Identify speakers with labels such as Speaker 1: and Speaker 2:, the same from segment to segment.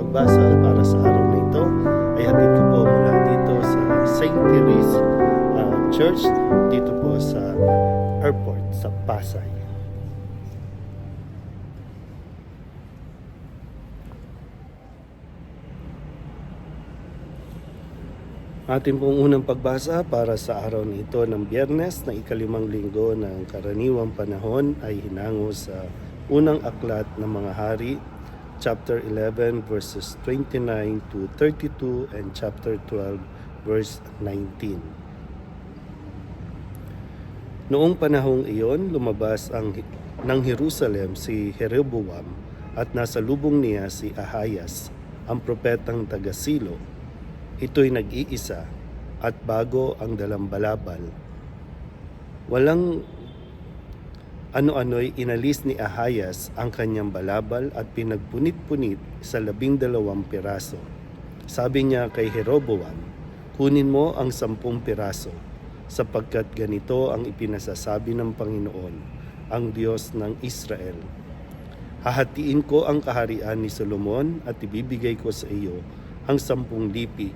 Speaker 1: pagbasa para sa araw na ito ay hatid ko po mula dito sa St. Therese Church dito po sa airport sa Pasay. Ating pong unang pagbasa para sa araw na ito ng Biyernes ng ika-5 linggo ng karaniwang panahon ay hinango sa unang aklat ng mga hari, chapter 11 verses 29 to 32 and chapter 12 verse 19. Noong panahong iyon, lumabas ng Jerusalem si Jeroboam at nasa lubong niya si Ahayas, ang propetang taga Silo. Ito'y nag-iisa at bago ang dalambalabal. Walang ano-ano'y inalis ni Ahayas ang kanyang balabal at pinagpunit-punit sa 12 piraso. Sabi niya kay Jeroboam, kunin mo ang 10 piraso, sapagkat ganito ang ipinasasabi ng Panginoon, ang Diyos ng Israel. Hahatiin ko ang kaharian ni Solomon at ibibigay ko sa iyo ang 10 lipi.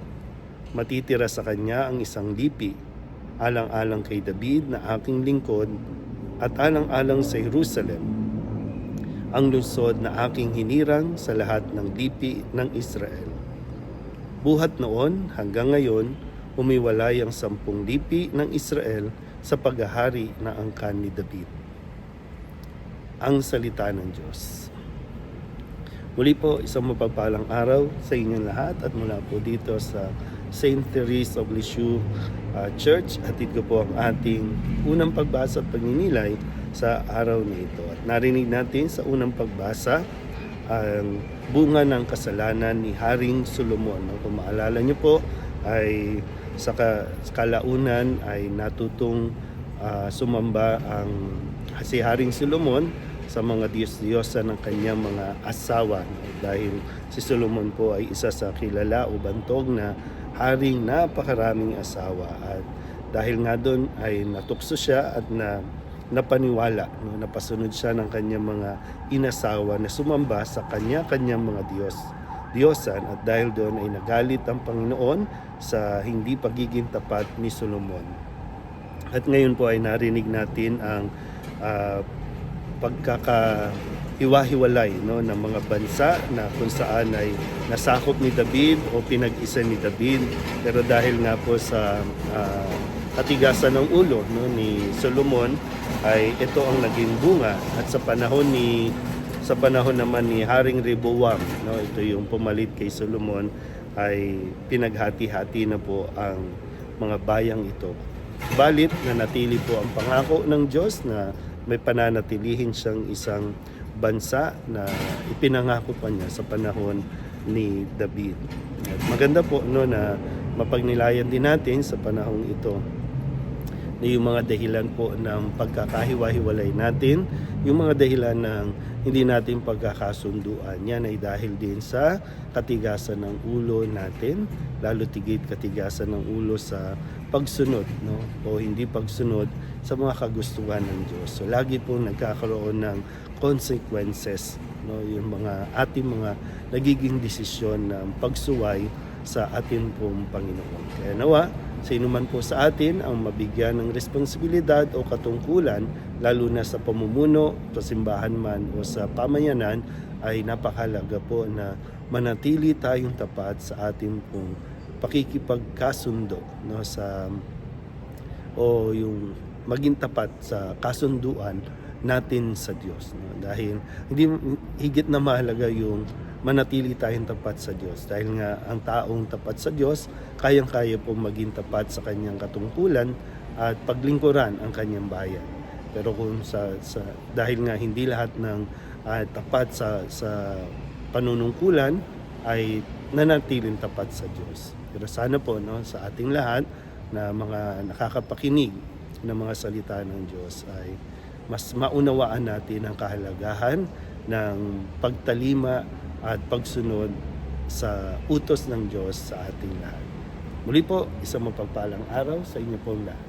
Speaker 1: Matitira sa kanya ang 1 lipi, alang-alang kay David na aking lingkod at alang-alang sa Jerusalem, ang lungsod na aking hinirang sa lahat ng lipi ng Israel. Buhat noon hanggang ngayon, umiwalay ang 10 lipi ng Israel sa paghahari na angkan ni David. Ang salita ng Diyos. Muli po, isang mapagpalang araw sa inyong lahat at mula po dito sa St. Therese of Lisieux Church. Hatid ko po ang ating unang pagbasa at pagninilay sa araw na ito. At narinig natin sa unang pagbasa ang bunga ng kasalanan ni Haring Solomon. Kung maalala niyo po, ay sa kalaunan ay natutong sumamba si Haring Solomon sa mga Diyos-Diyosa ng kanyang mga asawa. Dahil si Solomon po ay isa sa kilala o bantog na haring napakaraming asawa. At dahil nga doon ay natukso siya at napaniwala, napasunod siya ng kanyang mga inasawa na sumamba sa kanyang mga Diyosan. At dahil doon ay nagalit ang Panginoon sa hindi pagiging tapat ni Solomon. At ngayon po ay narinig natin ang pagkakahiwa-hiwalay ng mga bansa na kung saan ay nasakop ni David o pinag-isa ni David. Pero dahil nga po sa katigasan ng ulo ni Solomon ay ito ang naging bunga. At sa panahon naman ni Haring Rehoboam, ito yung pumalit kay Solomon, ay pinaghati-hati na po ang mga bayang ito. Balit na natili po ang pangako ng Diyos na may pananatilihin siyang isang bansa na ipinangako pa niya sa panahon ni David. At maganda po na mapagnilayan din natin sa panahong ito na yung mga dahilan po ng pagkakahiwa-hiwalay natin, yung mga dahilan ng hindi natin pagkakasunduan. Yan ay dahil din sa katigasan ng ulo natin, lalo tigit katigasan ng ulo sa pagsunod, o hindi pagsunod sa mga kagustuhan ng Diyos. So lagi pong nagkakaroon ng consequences, yung ating mga nagiging desisyon ng pagsuway sa atin pong Panginoon. Kaya nawa, sa inuman po sa atin ang mabigyan ng responsibilidad o katungkulan, lalo na sa pamumuno, sa simbahan man o sa pamayanan, ay napakahalaga po na manatili tayong tapat sa ating pong pakikipagkasundo, yung maging tapat sa kasunduan natin sa Diyos. Dahil hindi higit na mahalaga yung manatili tayong tapat sa Diyos. Dahil nga ang taong tapat sa Diyos, kayang-kaya pong maging tapat sa kanyang katungkulan at paglingkuran ang kanyang bayan. Pero kung dahil nga hindi lahat ng tapat sa panunungkulan ay nanatiling tapat sa Diyos. Pero sana po sa ating lahat na mga nakakapakinig ng mga salita ng Diyos ay mas maunawaan natin ang kahalagahan ng pagtalima at pagsunod sa utos ng Diyos sa ating lahat. Muli po, isang mapagpalang araw sa inyo pong lahat.